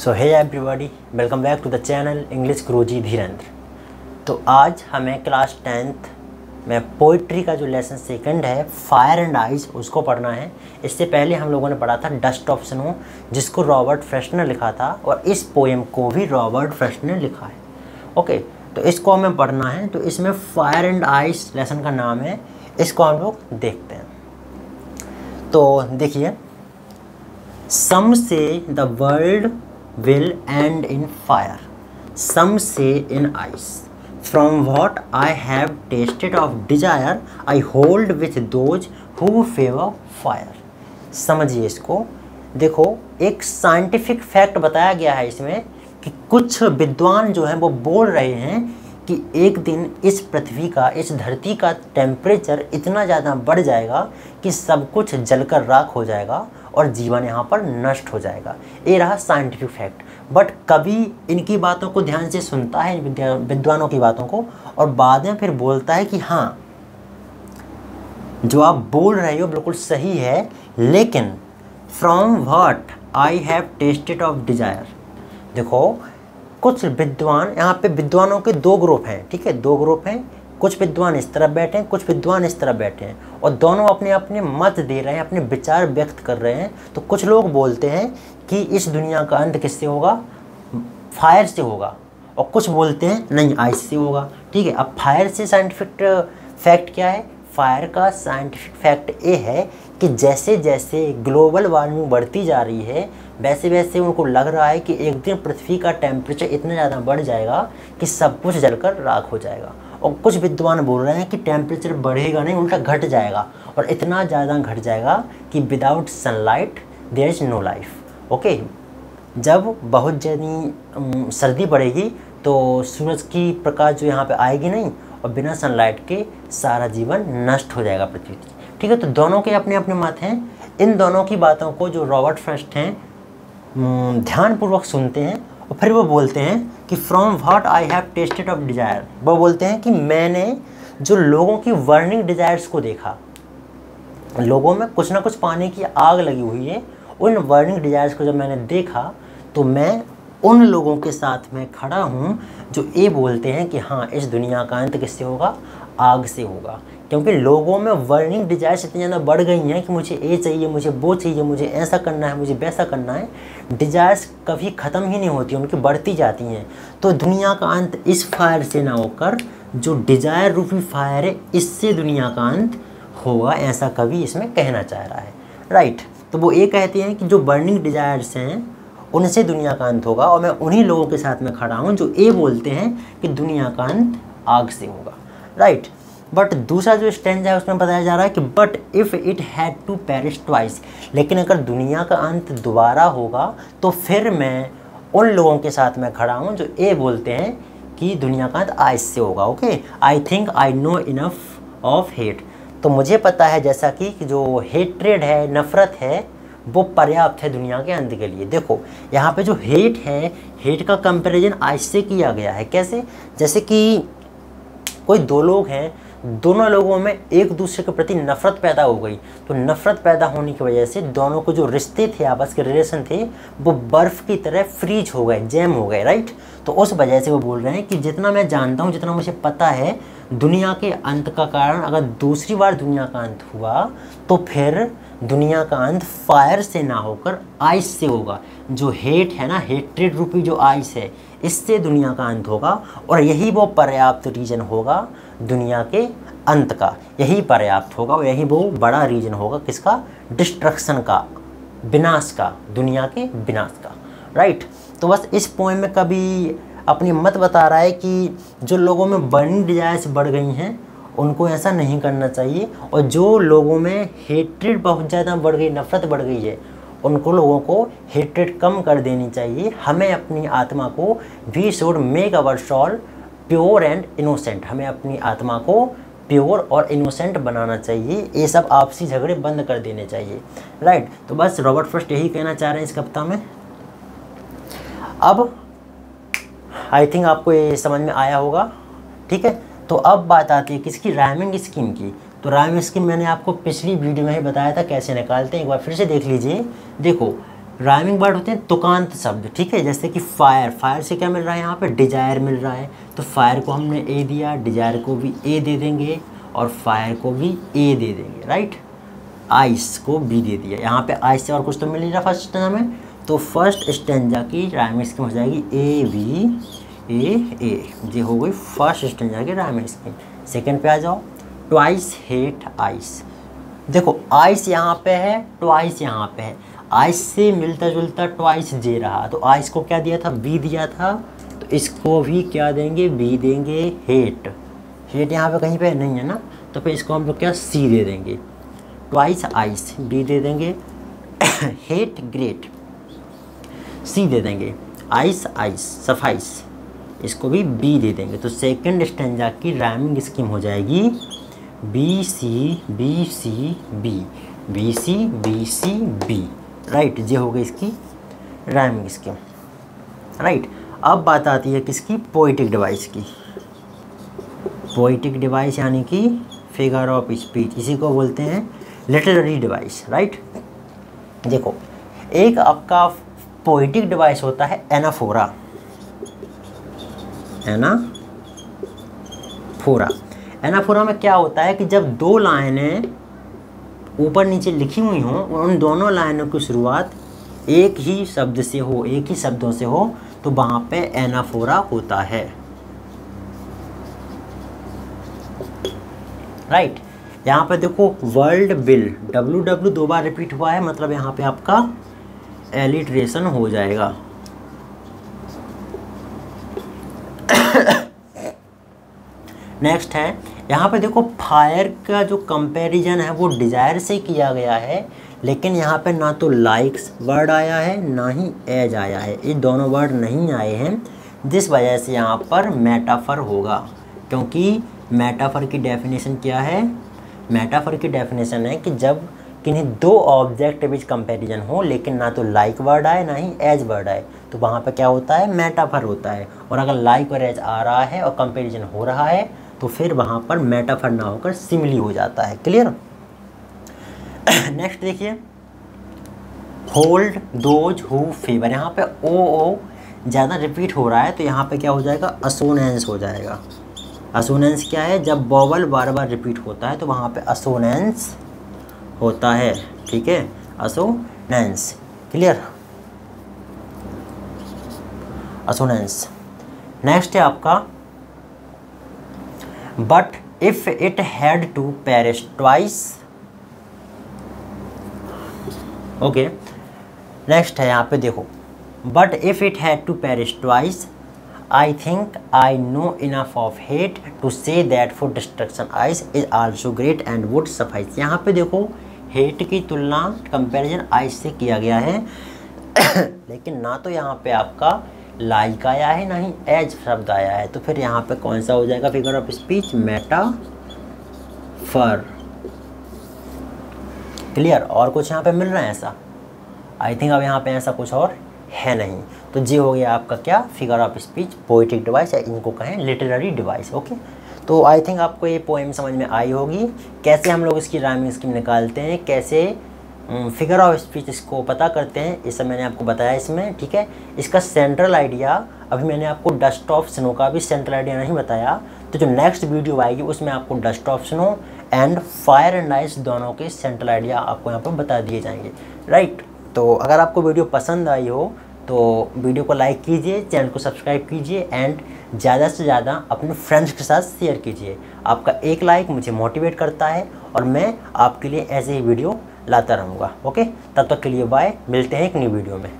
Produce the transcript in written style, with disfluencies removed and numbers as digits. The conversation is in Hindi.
So hey everybody, welcome back to the channel English Guruji Dhirendra. तो आज हमें क्लास 10th में पोइट्री का जो लेसन सेकंड है फायर एंड आइस उसको पढ़ना है। इससे पहले हम लोगों ने पढ़ा था डस्ट ऑफ स्नो, जिसको रॉबर्ट फ्रॉस्ट ने लिखा था और इस पोएम को भी रॉबर्ट फ्रॉस्ट ने लिखा है। ओके, तो इसको हमें पढ़ना है। तो इसमें फायर एंड आइस लेसन का नाम है, इसको हम लोग देखते हैं। तो देखिए, सम से the world will end in fire, some say in ice. From what I have tasted of desire, I hold with those who favor fire. समझिए इसको। देखो, एक साइंटिफिक फैक्ट बताया गया है इसमें कि कुछ विद्वान जो हैं वो बोल रहे हैं कि एक दिन इस पृथ्वी का, इस धरती का टेम्परेचर इतना ज़्यादा बढ़ जाएगा कि सब कुछ जलकर राख हो जाएगा और जीवन यहाँ पर नष्ट हो जाएगा। ये रहा साइंटिफिक फैक्ट। बट कभी इनकी बातों को ध्यान से सुनता है, विद्वानों की बातों को, और बाद में फिर बोलता है कि हाँ, जो आप बोल रहे हो बिल्कुल सही है, लेकिन from what I have tested of desire. देखो, कुछ विद्वान, यहाँ पे विद्वानों के दो ग्रुप हैं, ठीक है, दो ग्रुप हैं। कुछ विद्वान इस तरफ बैठे हैं, कुछ विद्वान इस तरफ बैठे हैं, और दोनों अपने अपने मत दे रहे हैं, अपने विचार व्यक्त कर रहे हैं। तो कुछ लोग बोलते हैं कि इस दुनिया का अंत किससे होगा, फायर से होगा, और कुछ बोलते हैं नहीं, आइस से होगा। ठीक है, अब फायर से साइंटिफिक फैक्ट क्या है? फायर का साइंटिफिक फैक्ट ये है कि जैसे जैसे ग्लोबल वार्मिंग बढ़ती जा रही है, वैसे वैसे उनको लग रहा है कि एक दिन पृथ्वी का टेम्परेचर इतना ज़्यादा बढ़ जाएगा कि सब कुछ जलकर राख हो जाएगा। और कुछ विद्वान बोल रहे हैं कि टेम्परेचर बढ़ेगा नहीं, उल्टा घट जाएगा, और इतना ज़्यादा घट जाएगा कि without sunlight there is no life. Okay, जब बहुत ज़्यादा सर्दी बढ़ेगी तो सूरज की प्रकाश जो यहाँ पे आएगी नहीं, और बिना सनलाइट के सारा जीवन नष्ट हो जाएगा पृथ्वी की। ठीक है, तो दोनों के अपने अपने मत हैं। इन दोनों की बातों को जो रॉबर्ट फ्रॉस्ट हैं ध्यानपूर्वक सुनते हैं, और फिर वो बोलते हैं कि from what I have tested of desire. वो बोलते हैं कि मैंने जो लोगों की बर्निंग डिज़ायर्स को देखा, लोगों में कुछ ना कुछ पाने की आग लगी हुई है, उन बर्निंग डिज़ायर्स को जब मैंने देखा तो मैं उन लोगों के साथ में खड़ा हूँ जो ये बोलते हैं कि हाँ, इस दुनिया का अंत किससे होगा, आग से होगा। क्योंकि लोगों में बर्निंग डिजायर्स इतनी ज़्यादा बढ़ गई हैं कि मुझे ये चाहिए, मुझे वो चाहिए, मुझे ऐसा करना है, मुझे वैसा करना है। डिजायर्स कभी ख़त्म ही नहीं होती, उनकी बढ़ती जाती हैं। तो दुनिया का अंत इस फायर से ना होकर जो डिजायर रूपी फायर है, इससे दुनिया का अंत होगा, ऐसा कवि इसमें कहना चाह रहा है। राइट, तो वो ये कहते हैं कि जो बर्निंग डिजायर्स हैं उनसे दुनिया का अंत होगा, और मैं उन्हीं लोगों के साथ में खड़ा हूँ जो ये बोलते हैं कि दुनिया का अंत आग से होगा। राइट, बट दूसरा जो स्टैंजा है उसमें बताया जा रहा है कि but if it had to perish twice, लेकिन अगर दुनिया का अंत दोबारा होगा तो फिर मैं उन लोगों के साथ में खड़ा हूँ जो ये बोलते हैं कि दुनिया का अंत आइस से होगा। Okay, I think I know enough of hate. तो मुझे पता है जैसा कि जो हेट्रेड है, नफ़रत है, वो पर्याप्त है दुनिया के अंत के लिए। देखो, यहाँ पे जो हेट है, हेट का कंपैरिजन आइस से किया गया है। कैसे? जैसे कि कोई दो लोग हैं, दोनों लोगों में एक दूसरे के प्रति नफ़रत पैदा हो गई, तो नफ़रत पैदा होने की वजह से दोनों को जो रिश्ते थे, आपस के रिलेशन थे, वो बर्फ़ की तरह फ्रीज हो गए, जैम हो गए। राइट, तो उस वजह से वो बोल रहे हैं कि जितना मैं जानता हूँ, जितना मुझे पता है, दुनिया के अंत का कारण अगर दूसरी बार दुनिया का अंत हुआ तो फिर दुनिया का अंत फायर से ना होकर आइस से होगा। जो हेट है ना, हेट्रेड रूपी जो आइस है, इससे दुनिया का अंत होगा, और यही वो पर्याप्त रीजन होगा दुनिया के अंत का। यही पर्याप्त होगा और यही वो बड़ा रीजन होगा किसका? डिस्ट्रक्शन का, विनाश का, दुनिया के विनाश का। राइट, तो बस इस पोएम में कभी अपनी मत बता रहा है कि जो लोगों में बर्निंग डिजायर्स बढ़ गई हैं उनको ऐसा नहीं करना चाहिए, और जो लोगों में हेट्रेड बहुत ज़्यादा बढ़ गई, नफ़रत बढ़ गई है, उनको लोगों को हेट्रेड कम कर देनी चाहिए। हमें अपनी आत्मा को we should make our soul pure and innocent, हमें अपनी आत्मा को प्योर और इनोसेंट बनाना चाहिए। ये सब आपसी झगड़े बंद कर देने चाहिए। राइट, तो बस रॉबर्ट फ्रॉस्ट यही कहना चाह रहे हैं इस कविता में। अब आई थिंक आपको ये समझ में आया होगा। ठीक है, तो अब बात आती है किसकी? राइमिंग स्कीम की। तो राइमिंग स्कीम मैंने आपको पिछली वीडियो में ही बताया था कैसे निकालते हैं, एक बार फिर से देख लीजिए। देखो, राइमिंग वर्ड होते हैं तुकांत शब्द, ठीक है। जैसे कि फायर, फायर से क्या मिल रहा है यहाँ पे, डिजायर मिल रहा है, तो फायर को हमने ए दिया, डिजायर को भी ए दे देंगे और फायर को भी ए दे देंगे, राइट। आइस को बी दे दिया, यहाँ पे आइस से और कुछ तो मिल नहीं रहा फर्स्ट स्टेंजा में, तो फर्स्ट स्टेंजा की राइमिंग स्कीम हो जाएगी ए बी ए, ये हो गई फर्स्ट स्टेंजा की राइमिंग स्कीम। सेकेंड पे आ जाओ, ट्वाइस हेट आइस। देखो आइस यहाँ पे है, ट्वाइस यहाँ पे है, आइस से मिलता जुलता ट्वाइस दे रहा, तो आइस को क्या दिया था, बी दिया था, तो इसको भी क्या देंगे, बी देंगे। हेट, हेट यहाँ पे कहीं पे नहीं है ना, तो फिर इसको हम लोग क्या सी दे देंगे। ट्वाइस आइस बी दे देंगे। हेट ग्रेट सी दे देंगे। आइस आइस सफाइस इसको भी बी दे देंगे। तो सेकंड स्टेंजा की राइमिंग स्कीम हो जाएगी B C B C B, B C B C B, right. ये हो गई इसकी राइमिंग स्कीम, राइट। अब बात आती है किसकी, पोइटिक डिवाइस की। पोइटिक डिवाइस यानी कि फिगर ऑफ स्पीच, इसी को बोलते हैं लिटरेरी डिवाइस, राइट। देखो एक आपका पोइटिक डिवाइस होता है एनाफोरा, एनाफोरा। एनाफोरा में क्या होता है कि जब दो लाइनें ऊपर नीचे लिखी हुई हों और उन दोनों लाइनों की शुरुआत एक ही शब्द से हो, एक ही शब्दों से हो, तो वहाँ पे एनाफोरा होता है, राइट। यहाँ पे देखो वर्ल्ड बिल, WW 2 बार रिपीट हुआ है, मतलब यहाँ पे आपका एलिट्रेशन हो जाएगा। नेक्स्ट है यहाँ पे देखो फायर का जो कंपैरिजन है वो डिजायर से किया गया है, लेकिन यहाँ पे ना तो लाइक्स वर्ड आया है ना ही एज आया है, ये दोनों वर्ड नहीं आए हैं, जिस वजह से यहाँ पर मेटाफर होगा। क्योंकि मेटाफर की डेफिनेशन क्या है, मेटाफर की डेफिनेशन है कि जब किन्हीं दो ऑब्जेक्ट के बीच कंपैरिजन हो लेकिन ना तो लाइक वर्ड आए ना ही एज वर्ड आए, तो वहाँ पे क्या होता है, मेटाफर होता है। और अगर लाइक और एज आ रहा है और कंपैरिजन हो रहा है तो फिर वहाँ पर मेटाफर ना होकर सिमिली हो जाता है। क्लियर। नेक्स्ट देखिए, होल्ड दोज हु फेवर, यहाँ पे ओ ज़्यादा रिपीट हो रहा है तो यहाँ पे क्या हो जाएगा, असोनेंस हो जाएगा। असोनेंस क्या है, जब वोवल बार बार रिपीट होता है तो वहाँ पे असोनेंस होता है, ठीक है, असोनेंस। क्लियर, असोनेंस। नेक्स्ट है आपका but if it had to perish twice. Okay, next है यहाँ पे देखो, but if it had to perish twice I think I know enough of hate to say that for destruction ice is also great and would suffice. यहाँ पे देखो हेट की तुलना कंपैरिजन आइस से किया गया है, लेकिन ना तो यहाँ पे आपका लाइक आया है ना ही एज शब्द आया है, तो फिर यहाँ पे कौन सा हो जाएगा figure of speech, metaphor. Clear. और कुछ यहाँ पे मिल रहा है ऐसा, आई थिंक अब यहाँ पे ऐसा कुछ और है नहीं, तो ये हो गया आपका क्या, figure of speech, poetic device या इनको कहें लिटरेरी डिवाइस। ओके, तो आई थिंक आपको ये पोएम समझ में आई होगी, कैसे हम लोग इसकी राइमिंग स्कीम निकालते हैं, कैसे फिगर ऑफ स्पीच इसको पता करते हैं, ये सब मैंने आपको बताया इसमें, ठीक है। इसका सेंट्रल आइडिया, अभी मैंने आपको डस्ट ऑफ स्नो का भी सेंट्रल आइडिया नहीं बताया, तो जो नेक्स्ट वीडियो आएगी उसमें आपको dust of snow and fire and ice दोनों के सेंट्रल आइडिया आपको यहाँ पर बता दिए जाएंगे, राइट। तो अगर आपको वीडियो पसंद आई हो तो वीडियो को लाइक कीजिए, चैनल को सब्सक्राइब कीजिए एंड ज़्यादा से ज़्यादा अपने फ्रेंड्स के साथ शेयर कीजिए। आपका एक लाइक मुझे मोटिवेट करता है और मैं आपके लिए ऐसे ही वीडियो लाता रहूँगा। ओके, तब तक के लिए बाय, मिलते हैं एक नई वीडियो में।